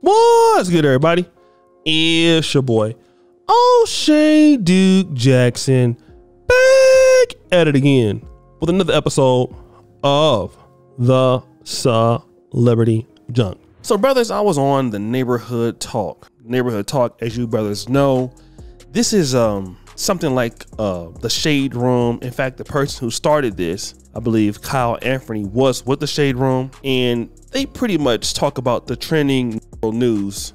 What's good, everybody? It's your boy, O'Shea Duke Jackson, back at it again with another episode of the Celebrity Junk. So, brothers, I was on the Neighborhood Talk. Neighborhood Talk, as you brothers know, this is something like the Shade Room. In fact, the person who started this, I believe Kyle Anthony, was with the Shade Room, and they pretty much talk about the trending news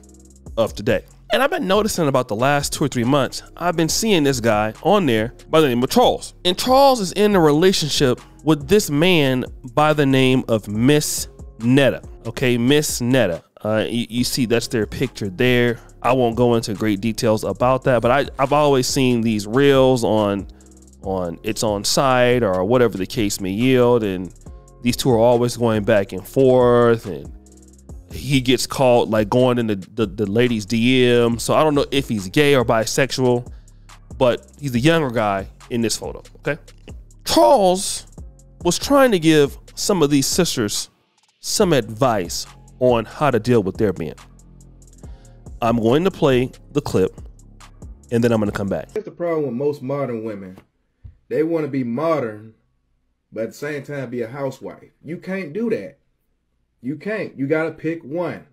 of today. And I've been noticing about the last 2 or 3 months, I've been seeing this guy on there by the name of Charles. And Charles is in a relationship with this man by the name of Miss Netta. Okay, Miss Netta. You see that's their picture there. I won't go into great details about that, but I've always seen these reels on It's On Site or whatever the case may yield, and these two are always going back and forth, and he gets caught like going in the lady's DM. So I don't know if he's gay or bisexual, but he's the younger guy in this photo. Okay, Charles was trying to give some of these sisters some advice on how to deal with their men. I'm going to play the clip and then I'm going to come back. That's the problem with most modern women. They want to be modern, but at the same time be a housewife. You can't do that. You can't. You got to pick one.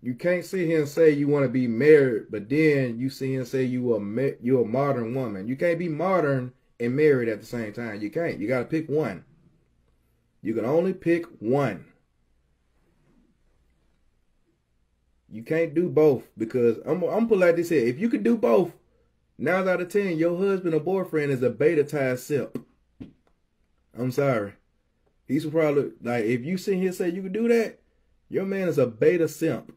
You can't sit here and say you want to be married, but then you sit here and say you're a modern woman. You can't be modern and married at the same time. You can't. You got to pick one. You can only pick one. You can't do both, because I'm gonna put it like this here. If you could do both, 9 out of 10, your husband or boyfriend is a beta-tized simp. I'm sorry. He's probably, like, if you sit here and say you could do that, your man is a beta simp.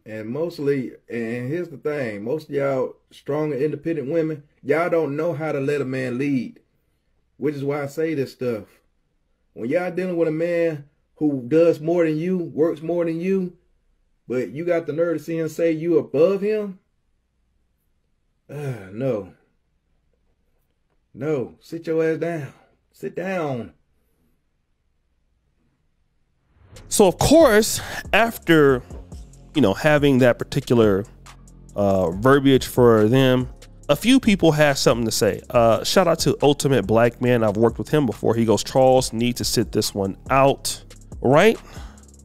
And mostly, and here's the thing, most of y'all strong and independent women, y'all don't know how to let a man lead, which is why I say this stuff. When y'all dealing with a man who does more than you, works more than you, but you got the nerve to see him say you above him, no. No, sit your ass down. Sit down. So, of course, after, having that particular verbiage for them, a few people have something to say. Shout out to Ultimate Black Man. I've worked with him before. He goes, Charles, need to sit this one out, right?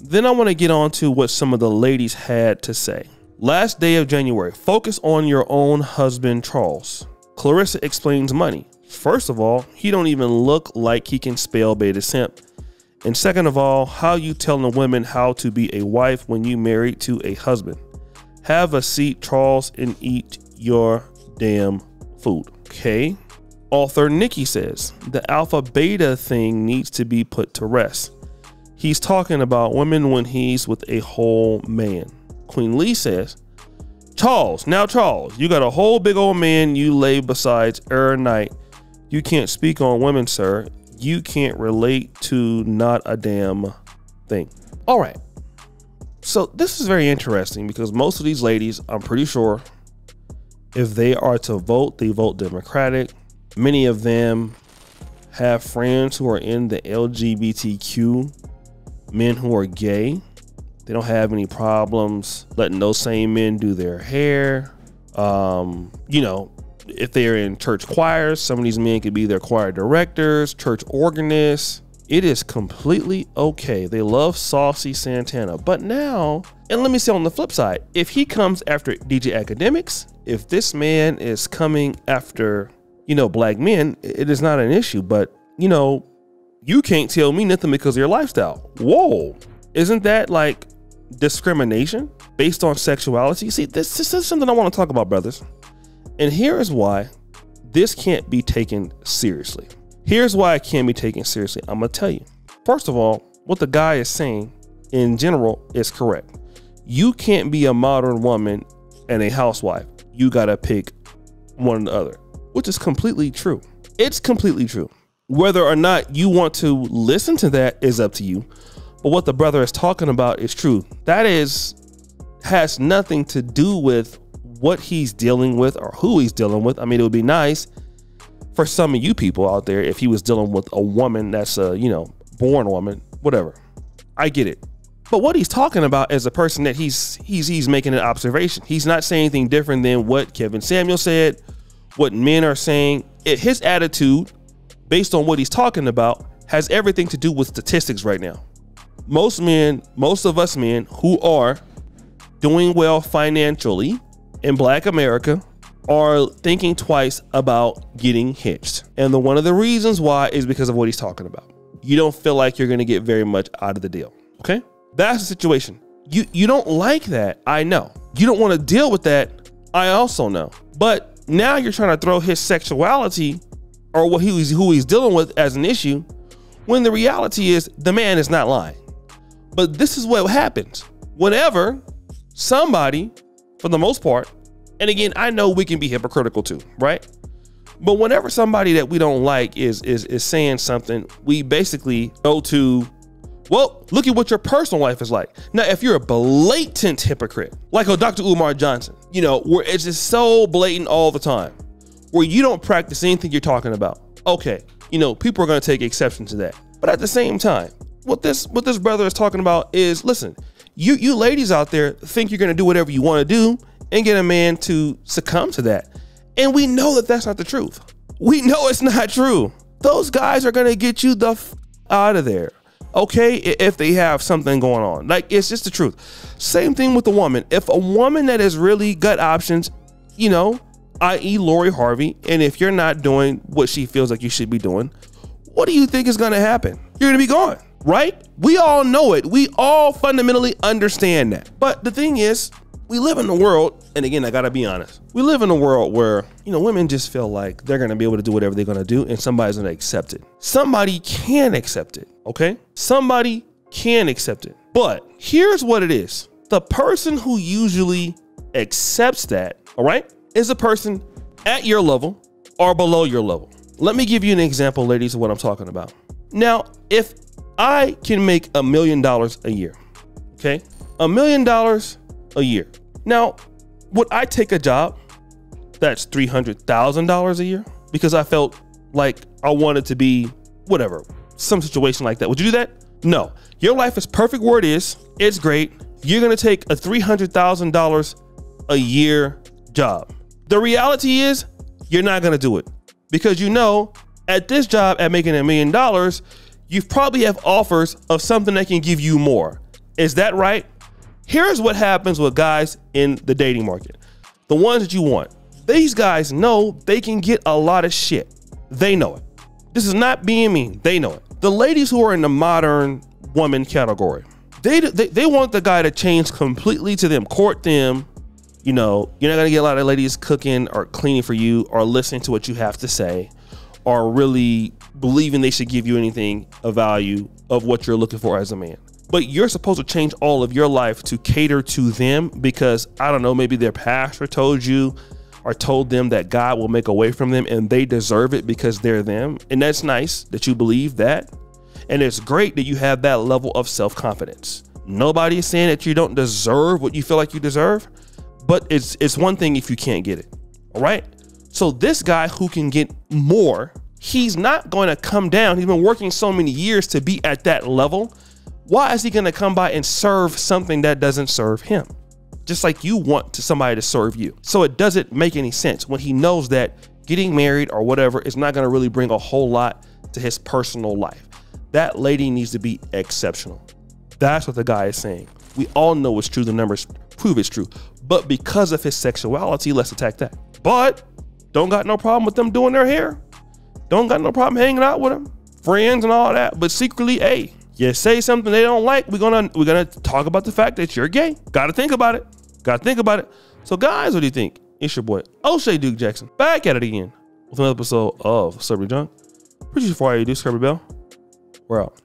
Then I want to get on to what some of the ladies had to say. Last day of January, focus on your own husband, Charles. Clarissa explains money. First of all, he don't even look like he can spell beta simp. And second of all, how you telling women how to be a wife when you married to a husband? Have a seat, Charles, and eat your damn food. Okay. Author Nikki says the alpha beta thing needs to be put to rest. He's talking about women when he's with a whole man. Queen Lee says, Charles, you got a whole big old man you lay besides every night. You can't speak on women, sir. You can't relate to not a damn thing. All right. So this is very interesting because most of these ladies, I'm pretty sure, if they are to vote, they vote Democratic. Many of them have friends who are in the LGBTQ, men who are gay. They don't have any problems letting those same men do their hair. If they're in church choirs, some of these men could be their choir directors, church organists. It is completely okay. They love Saucy Santana. But now, and let me say on the flip side, if he comes after DJ Academics, if this man is coming after, black men, it is not an issue. But, you can't tell me nothing because of your lifestyle. Whoa. Isn't that like discrimination based on sexuality? See, this is something I want to talk about, brothers. And here is why this can't be taken seriously. Here's why it can't be taken seriously. I'm going to tell you. First of all, what the guy is saying in general is correct. You can't be a modern woman and a housewife. You got to pick one or the other, which is completely true. It's completely true. Whether or not you want to listen to that is up to you. But what the brother is talking about is true. That has nothing to do with what he's dealing with or who he's dealing with. I mean, it would be nice for some of you people out there, if he was dealing with a woman that's a, you know, born woman, whatever, I get it. But what he's talking about is a person that he's making an observation. He's not saying anything different than what Kevin Samuel said, what men are saying. His attitude, based on what he's talking about, has everything to do with statistics right now. Most of us men who are doing well financially in Black America are thinking twice about getting hitched. And one of the reasons why is because of what he's talking about. You don't feel like you're going to get very much out of the deal. Okay? That's the situation. You don't like that. I know. You don't want to deal with that. I also know. But now you're trying to throw his sexuality or who he's dealing with as an issue, when the reality is the man is not lying. But this is what happens whenever somebody, for the most part, and again, I know we can be hypocritical too, right? But whenever somebody that we don't like is saying something, we basically go to, well, look at what your personal life is like. Now, if you're a blatant hypocrite, like a Dr. Umar Johnson, you know, where it's just so blatant all the time, where you don't practice anything you're talking about, okay, you know, people are going to take exception to that. But at the same time, what this brother is talking about is, listen, you ladies out there think you're going to do whatever you want to do and get a man to succumb to that. And we know that that's not the truth. We know it's not true. Those guys are going to get you the out of there. Okay, if they have something going on. Like, it's just the truth. Same thing with the woman. If a woman that has really got options, you know, i.e. Lori Harvey, and if you're not doing what she feels like you should be doing, what do you think is going to happen? You're going to be gone, right? We all know it. We all fundamentally understand that. But the thing is, we live in a world, and again, I got to be honest, we live in a world where, you know, women just feel like they're going to be able to do whatever they're going to do, and somebody's going to accept it. Somebody can accept it, okay? Somebody can accept it. But here's what it is. The person who usually accepts that, all right, is a person at your level or below your level. Let me give you an example, ladies, of what I'm talking about. Now, if I can make $1 million a year, okay, $1 million a year. Now, would I take a job that's $300,000 a year because I felt like I wanted to be whatever, some situation like that? Would you do that? No. Your life is perfect where it is. It's great. You're going to take a $300,000 a year job. The reality is you're not going to do it because, you know, at this job at making $1 million, you probably have offers of something that can give you more. Is that right? Here's what happens with guys in the dating market. The ones that you want. These guys know they can get a lot of shit. They know it. This is not being mean. They know it. The ladies who are in the modern woman category, they want the guy to change completely to them, court them. You know, you're not going to get a lot of ladies cooking or cleaning for you or listening to what you have to say or really believing they should give you anything of value of what you're looking for as a man. But you're supposed to change all of your life to cater to them because, I don't know, maybe their pastor told you or told them that God will make a way from them and they deserve it because they're them. And that's nice that you believe that. And it's great that you have that level of self-confidence. Nobody is saying that you don't deserve what you feel like you deserve, but it's one thing if you can't get it. All right. So this guy who can get more, he's not going to come down. He's been working so many years to be at that level. Why is he going to come by and serve something that doesn't serve him? Just like you want somebody to serve you. So it doesn't make any sense when he knows that getting married or whatever is not going to really bring a whole lot to his personal life. That lady needs to be exceptional. That's what the guy is saying. We all know it's true. The numbers prove it's true. But because of his sexuality, let's attack that. But don't got no problem with them doing their hair. Don't got no problem hanging out with them, friends and all that. But secretly, hey, you say something they don't like, we're gonna talk about the fact that you're gay. Gotta think about it. Gotta think about it. So guys, what do you think? It's your boy O'Shea Duke Jackson back at it again with another episode of Celebrity Junk. Producer for you, Kirby Bell. We're out.